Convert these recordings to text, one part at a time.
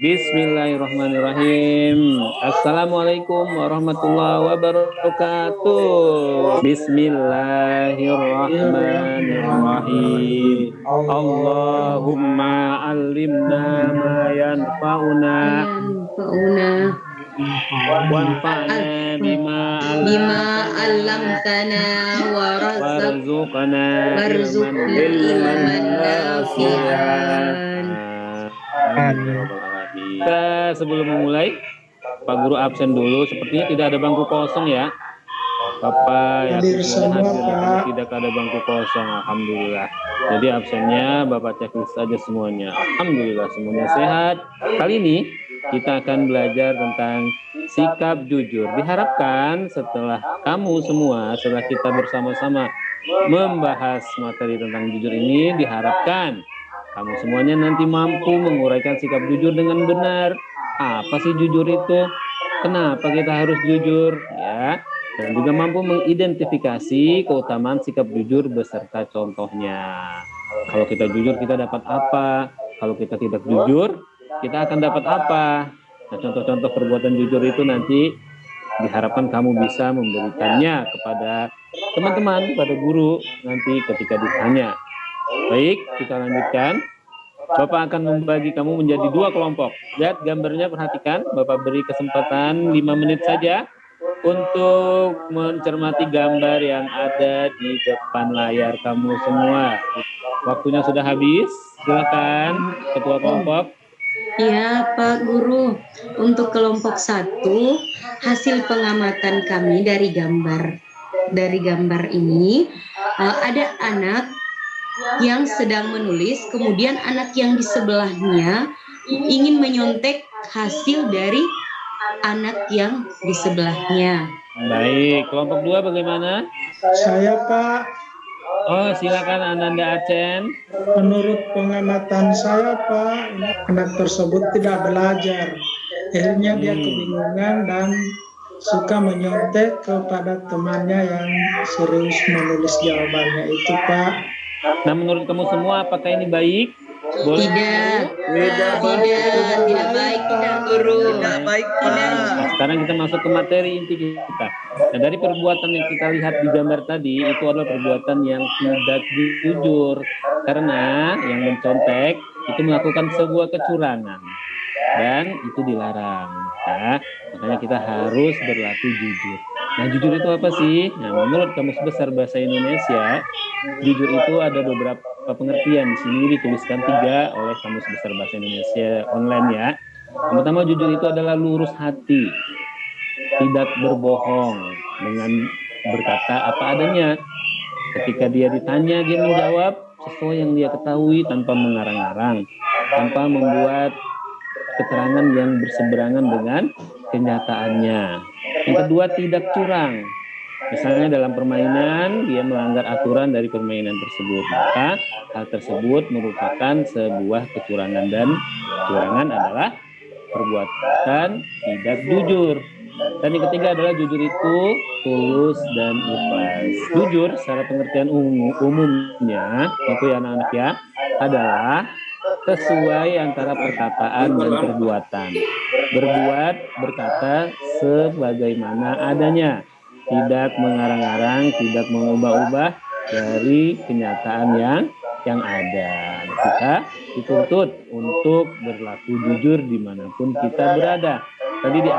Bismillahirrahmanirrahim. Assalamualaikum warahmatullahi wabarakatuh. Bismillahirrahmanirrahim. Allahumma allimna ma yanfa'una wanfa'na bima 'allamtana warzuqna warzuqna ilman nafi'an. Kita sebelum memulai, Pak Guru absen dulu. Sepertinya tidak ada bangku kosong ya. Bapak hadir semua, Pak. Tidak ada bangku kosong, alhamdulillah. Jadi absennya Bapak checklist saja semuanya. Alhamdulillah semuanya sehat. Kali ini kita akan belajar tentang sikap jujur. Diharapkan setelah setelah kita bersama-sama membahas materi tentang jujur ini, diharapkan kamu semuanya nanti mampu menguraikan sikap jujur dengan benar. Apa sih jujur itu? Kenapa kita harus jujur? Ya, dan juga mampu mengidentifikasi keutamaan sikap jujur beserta contohnya. Kalau kita jujur, kita dapat apa? Kalau kita tidak jujur, kita akan dapat apa? Nah, contoh-contoh perbuatan jujur itu nanti diharapkan kamu bisa memberikannya kepada teman-teman, pada guru nanti ketika ditanya. Baik, kita lanjutkan. Bapak akan membagi kamu menjadi 2 kelompok. Lihat gambarnya, perhatikan. Bapak beri kesempatan 5 menit saja untuk mencermati gambar yang ada di depan layar kamu semua. Waktunya sudah habis. Silakan, ketua kelompok. Ya, Pak Guru. Untuk kelompok 1, hasil pengamatan kami dari gambar ini, ada anak yang sedang menulis, kemudian anak yang di sebelahnya ingin menyontek hasil dari anak yang di sebelahnya. Baik, kelompok 2 bagaimana? Saya, Pak. Oh, silakan Ananda Acen. Menurut pengamatan saya, Pak, anak tersebut tidak belajar. Akhirnya dia kebingungan dan suka menyontek kepada temannya yang serius menulis jawabannya itu, Pak. Nah, menurut kamu semua apakah ini baik? Boleh? Tidak baik, tidak Guru. Tidak baik, Pak. Nah, sekarang kita masuk ke materi inti kita. Nah, dari perbuatan yang kita lihat di gambar tadi, itu adalah perbuatan yang tidak jujur. Karena yang mencontek itu melakukan sebuah kecurangan. Dan itu dilarang. Nah, makanya kita harus berlaku jujur. Nah, jujur itu apa sih? Nah, menurut Kamus Besar Bahasa Indonesia, jujur itu ada beberapa pengertian. Di sini dituliskan 3 oleh Kamus Besar Bahasa Indonesia online ya. Yang pertama, jujur itu adalah lurus hati, tidak berbohong, dengan berkata apa adanya. Ketika dia ditanya, dia menjawab sesuai yang dia ketahui tanpa mengarang-arang, tanpa membuat keterangan yang berseberangan dengan kenyataannya. Yang kedua, tidak curang. Misalnya dalam permainan, dia melanggar aturan dari permainan tersebut. Maka hal tersebut merupakan sebuah kecurangan, dan kecurangan adalah perbuatan tidak jujur. Dan yang ketiga adalah jujur itu tulus dan ikhlas. Jujur secara pengertian umumnya, itu ya anak-anak ya, adalah sesuai antara perkataan dan perbuatan. Berbuat, berkata sebagaimana adanya, tidak mengarang-arang, tidak mengubah-ubah dari kenyataan yang ada. Kita dituntut untuk berlaku jujur dimanapun kita berada. Tadi di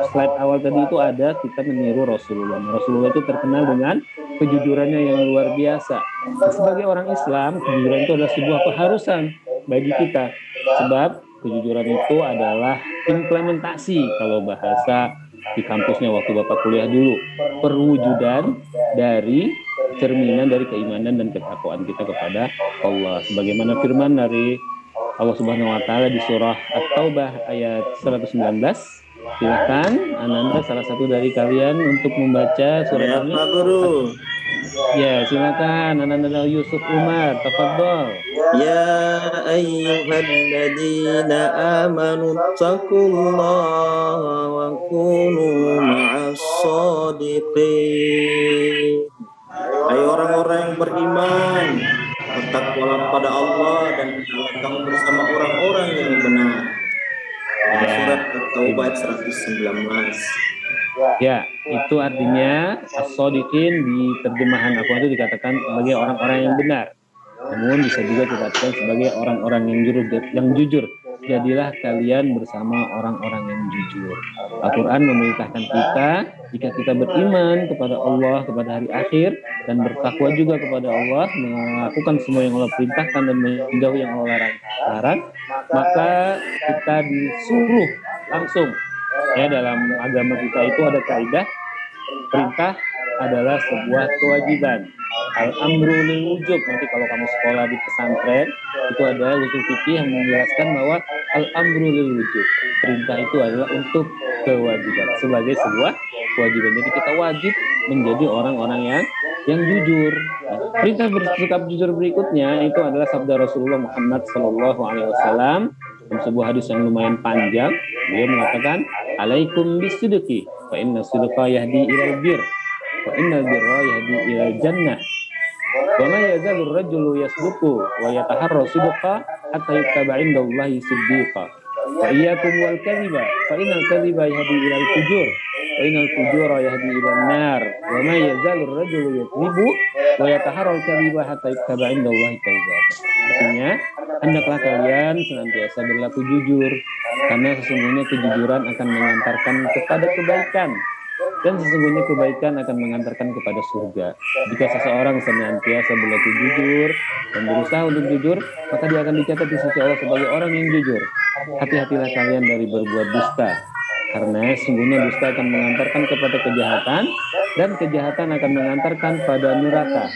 slide awal tadi itu ada kita meniru Rasulullah. Rasulullah itu terkenal dengan kejujurannya yang luar biasa. Sebagai orang Islam, kejujuran itu adalah sebuah keharusan bagi kita. Sebab kejujuran itu adalah implementasi, kalau bahasa di kampusnya waktu Bapak kuliah dulu, perwujudan dari cerminan dari keimanan dan ketakwaan kita kepada Allah. Sebagaimana firman dari Allah Subhanahu wa taala di surah At-Taubah ayat 119. Silakan Ananda, salah satu dari kalian, untuk membaca surah ini. Pak Guru. Ya, silakan Ananda Yusuf Umar, tafadhol. Ya ayyuhalladzina amanu taqullaha wa kunu ma'as shadiqin. Hai orang-orang yang beriman, bertakwalah pada Allah dan kamu bersama orang-orang yang At-Taubah 119. Ya, itu artinya as-shodiqin di terjemahan Al-Quran itu dikatakan sebagai orang-orang yang benar. Namun bisa juga dikatakan sebagai orang-orang yang jujur. Jadilah kalian bersama orang-orang yang jujur. Al-Quran memerintahkan kita jika kita beriman kepada Allah, kepada hari akhir, dan bertakwa juga kepada Allah, melakukan semua yang Allah perintahkan dan menjauhi yang Allah larang, maka kita disuruh langsung. Ya, dalam agama kita itu ada kaidah perintah adalah sebuah kewajiban. Al-amru lil wujub. Nanti kalau kamu sekolah di pesantren itu ada usul fikih yang menjelaskan bahwa al-amru lil wujub. Perintah itu adalah untuk kewajiban, sebagai sebuah kewajiban. Jadi kita wajib menjadi orang-orang yang jujur. Perintah bersikap jujur berikutnya itu adalah sabda Rasulullah Muhammad SAW dalam sebuah hadis yang lumayan panjang. Beliau mengatakan, "Alaikum bisidqi, fa inna sidqa yahdi ilal bir, wa innal birra yahdi ilal jannah. Wa ma yazalur rajulu yasduqu wa yataharra sidqa hatta yuktaba indallahi siddiqa. Wa iyyakum wal kadhiba, fa innal kadhiba yahdi ilal fujur, wa innal fujura yahdi ilal nar. Wa ma yazalur rajulu yakdzibu wa yataharra kadhiba hatta yuktaba indallahi kadzdzaba." Artinya, hendaklah kalian senantiasa berlaku jujur, karena sesungguhnya kejujuran akan mengantarkan kepada kebaikan, dan sesungguhnya kebaikan akan mengantarkan kepada surga. Jika seseorang senantiasa berlaku jujur dan berusaha untuk jujur, maka dia akan dicatat di sisi Allah sebagai orang yang jujur. Hati-hatilah kalian dari berbuat dusta, karena sesungguhnya dusta akan mengantarkan kepada kejahatan, dan kejahatan akan mengantarkan pada neraka.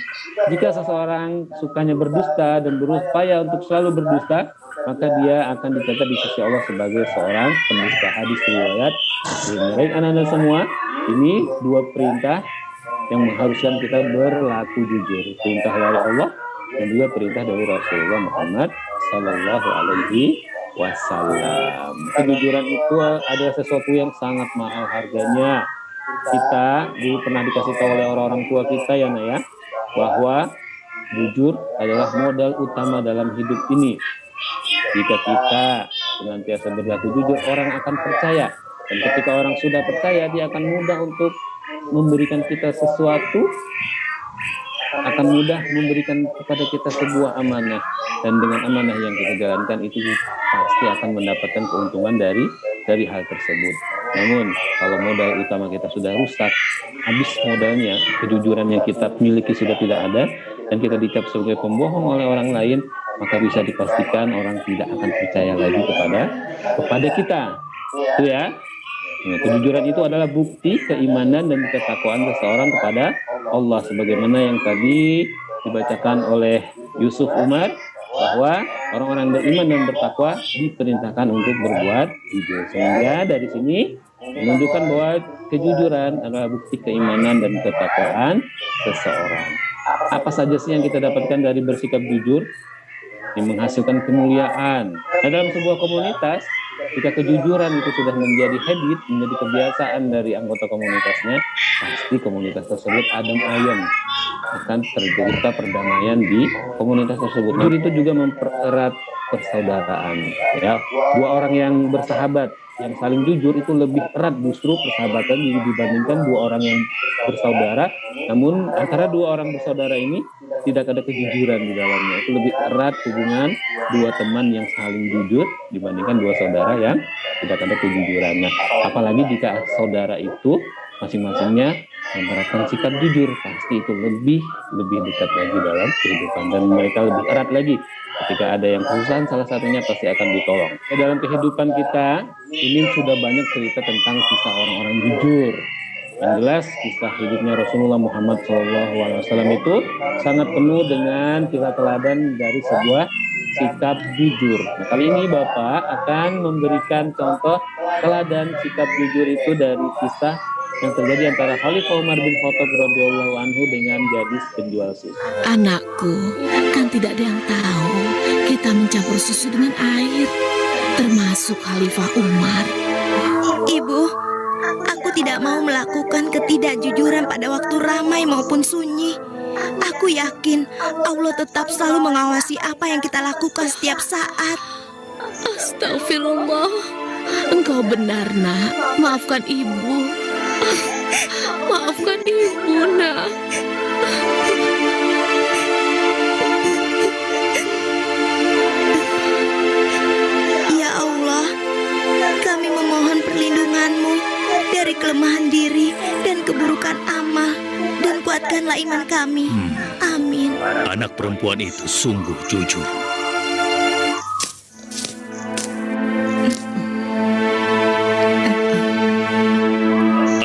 Jika seseorang sukanya berdusta dan berupaya untuk selalu berdusta, maka dia akan dicatat di sisi Allah sebagai seorang pendusta. Hadis riwayat. Baik anak-anak semua, ini dua perintah yang mengharuskan kita berlaku jujur. Perintah dari Allah dan juga perintah dari Rasulullah Muhammad Sallallahu Alaihi Wasallam. Kejujuran itu adalah sesuatu yang sangat mahal harganya. Kita dulu pernah dikasih tahu oleh orang-orang tua kita ya, Naya, bahwa jujur adalah modal utama dalam hidup ini. Jika kita senantiasa berlaku jujur, orang akan percaya. Dan ketika orang sudah percaya, dia akan mudah untuk memberikan kita sesuatu, akan mudah memberikan kepada kita sebuah amanah. Dan dengan amanah yang kita jalankan itu pasti akan mendapatkan keuntungan dari hal tersebut. Namun kalau modal utama kita sudah rusak, habis modalnya, kejujuran yang kita miliki sudah tidak ada, dan kita dicap sebagai pembohong oleh orang lain, maka bisa dipastikan orang tidak akan percaya lagi kepada kita. Itu ya. Nah, kejujuran itu adalah bukti keimanan dan ketakwaan seseorang kepada Allah, sebagaimana yang tadi dibacakan oleh Yusuf Umar, bahwa orang-orang beriman dan bertakwa diperintahkan untuk berbuat jujur. Sehingga dari sini menunjukkan bahwa kejujuran adalah bukti keimanan dan ketakwaan seseorang. Apa saja sih yang kita dapatkan dari bersikap jujur? Yang menghasilkan kemuliaan. Nah, dalam sebuah komunitas, jika kejujuran itu sudah menjadi habit, menjadi kebiasaan dari anggota komunitasnya, pasti komunitas tersebut adem ayem, akan tercipta perdamaian di komunitas tersebut. Jujur itu juga mempererat persaudaraan. Ya, dua orang yang bersahabat, yang saling jujur itu lebih erat justru persahabatan dibandingkan dua orang yang bersaudara. Namun antara dua orang bersaudara ini tidak ada kejujuran di dalamnya. Itu lebih erat hubungan dua teman yang saling jujur dibandingkan dua saudara yang tidak ada kejujuran. Nah, apalagi jika saudara itu masing-masingnya menerapkan sikap jujur, pasti itu lebih dekat lagi dalam kehidupan, dan mereka lebih erat lagi. Ketika ada yang kesusahan, salah satunya pasti akan ditolong. Dalam kehidupan kita ini sudah banyak cerita tentang kisah orang-orang jujur. Yang jelas kisah hidupnya Rasulullah Muhammad SAW itu sangat penuh dengan kisah teladan dari sebuah sikap jujur. Nah, kali ini Bapak akan memberikan contoh teladan sikap jujur itu dari kisah yang terjadi antara Khalifah Umar bin Khattab radhiyallahu anhu dengan gadis penjual susu. Anakku, kan tidak ada yang tahu kita mencampur susu dengan air, termasuk Khalifah Umar. Ibu, aku tidak mau melakukan ketidakjujuran pada waktu ramai maupun sunyi. Aku yakin Allah tetap selalu mengawasi apa yang kita lakukan setiap saat. Astagfirullah. engkau benar, nak. Maafkan ibu. Maafkan ibu, nak. Ya Allah, kami memohon perlindungan-Mu dari kelemahan diri dan keburukan amal, dan kuatkanlah iman kami. Amin. Anak perempuan itu sungguh jujur.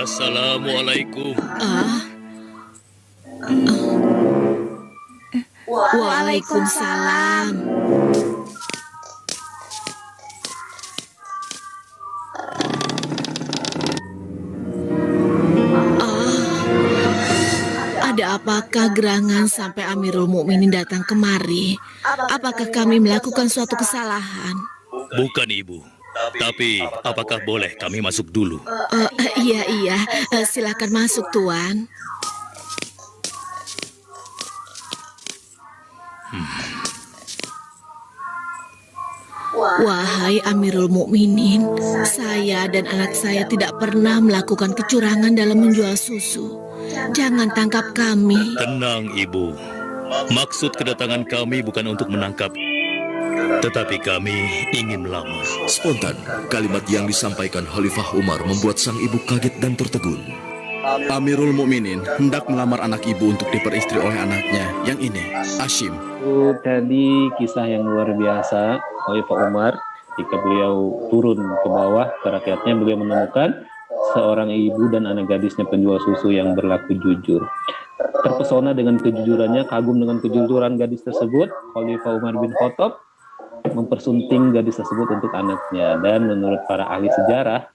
Assalamualaikum. Waalaikumsalam. Ada apakah gerangan sampai Amirul Mukminin datang kemari? Apakah kami melakukan suatu kesalahan? Bukan, Ibu. Tapi, apakah boleh kami masuk dulu? Iya. Silakan masuk, Tuan. Wahai Amirul Mukminin, saya dan anak saya tidak pernah melakukan kecurangan dalam menjual susu. Jangan tangkap kami. Tenang, Ibu. Maksud kedatangan kami bukan untuk menangkap, tetapi kami ingin melamar. Spontan, kalimat yang disampaikan Khalifah Umar membuat sang ibu kaget dan tertegun. Amirul Mukminin hendak melamar anak ibu untuk diperistri oleh anaknya. Yang ini, Hashim. Itu tadi kisah yang luar biasa Khalifah Umar ketika beliau turun ke bawah ke rakyatnya, beliau menemukan seorang ibu dan anak gadisnya penjual susu yang berlaku jujur. Terpesona dengan kejujurannya, kagum dengan kejujuran gadis tersebut, Khalifah Umar bin Khattab mempersunting gadis tersebut untuk anaknya. Dan menurut para ahli sejarah,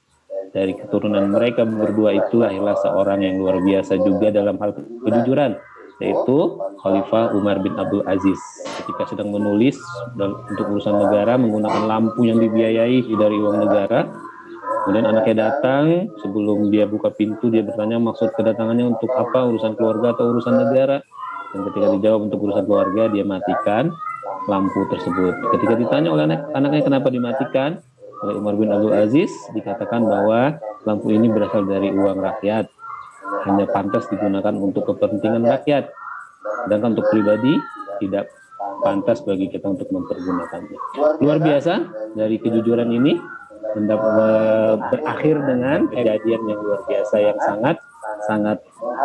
dari keturunan mereka berdua itu lahirlah seorang yang luar biasa juga dalam hal kejujuran, yaitu Khalifah Umar bin Abdul Aziz. Ketika sedang menulis untuk urusan negara menggunakan lampu yang dibiayai dari uang negara, kemudian anaknya datang, sebelum dia buka pintu dia bertanya maksud kedatangannya untuk apa, urusan keluarga atau urusan negara. Dan ketika dijawab untuk urusan keluarga, dia matikan lampu tersebut. Ketika ditanya oleh anaknya kenapa dimatikan oleh Umar bin Abdul Aziz, dikatakan bahwa lampu ini berasal dari uang rakyat, hanya pantas digunakan untuk kepentingan rakyat, sedangkan untuk pribadi tidak pantas bagi kita untuk mempergunakannya. Luar biasa, dari kejujuran ini berakhir dengan kejadian yang luar biasa yang sangat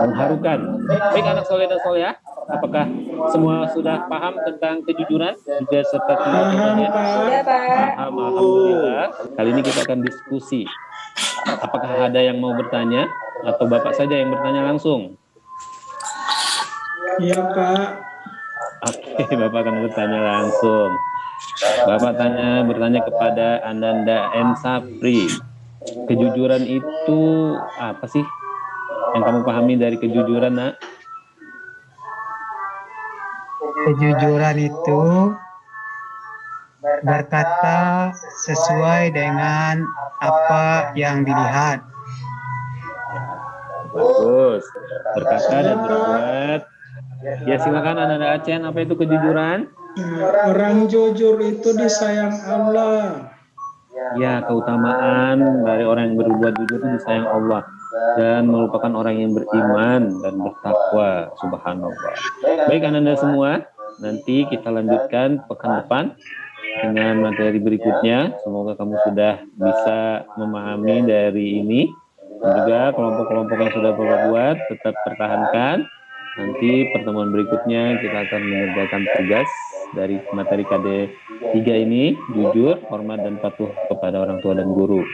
mengharukan. Baik anak soleh dan soleha, apakah semua sudah paham tentang kejujuran juga serta tindakannya? Paham, alhamdulillah. Kali ini kita akan diskusi. Apakah ada yang mau bertanya atau Bapak saja yang bertanya langsung? Iya, Pak. Oke, Bapak akan bertanya langsung. Bapak bertanya kepada Ananda M. Sapri. Kejujuran itu apa sih? Yang kamu pahami dari kejujuran, Nak? Kejujuran itu berkata sesuai dengan apa yang dilihat. Bagus. Berkata dan berbuat. Ya silakan Ananda Acen, apa itu kejujuran? Orang jujur itu disayang Allah. Ya, keutamaan dari orang yang berbuat jujur itu disayang Allah dan merupakan orang yang beriman dan bertakwa. Subhanallah. Baik Ananda semua, nanti kita lanjutkan pekan depan dengan materi berikutnya. Semoga kamu sudah bisa memahami dari ini. Dan juga kelompok-kelompok yang sudah berbuat tetap pertahankan. Nanti pertemuan berikutnya kita akan mengerjakan tugas dari materi KD 3 ini, jujur, hormat dan patuh kepada orang tua dan guru.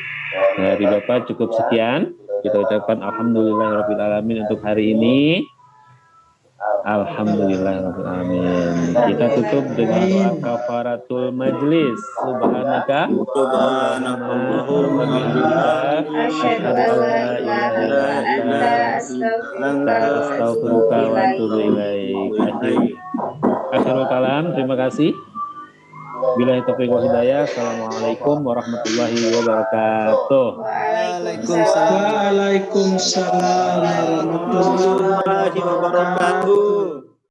Dari Bapak cukup sekian. Kita ucapkan alhamdulillahirabbil alamin untuk hari ini. Alhamdulillahirabbil alamin. Kita tutup dengan doa kafaratul majlis. Subhanaka Allahumma wa bihamdika asyhadu an la ilaha illa anta astaghfiruka wa atubu ilaik. Akhirul kalam, terima kasih. Billahi taufiq wal hidayah. Assalamualaikum warahmatullahi wabarakatuh. Waalaikumsalam warahmatullahi wabarakatuh.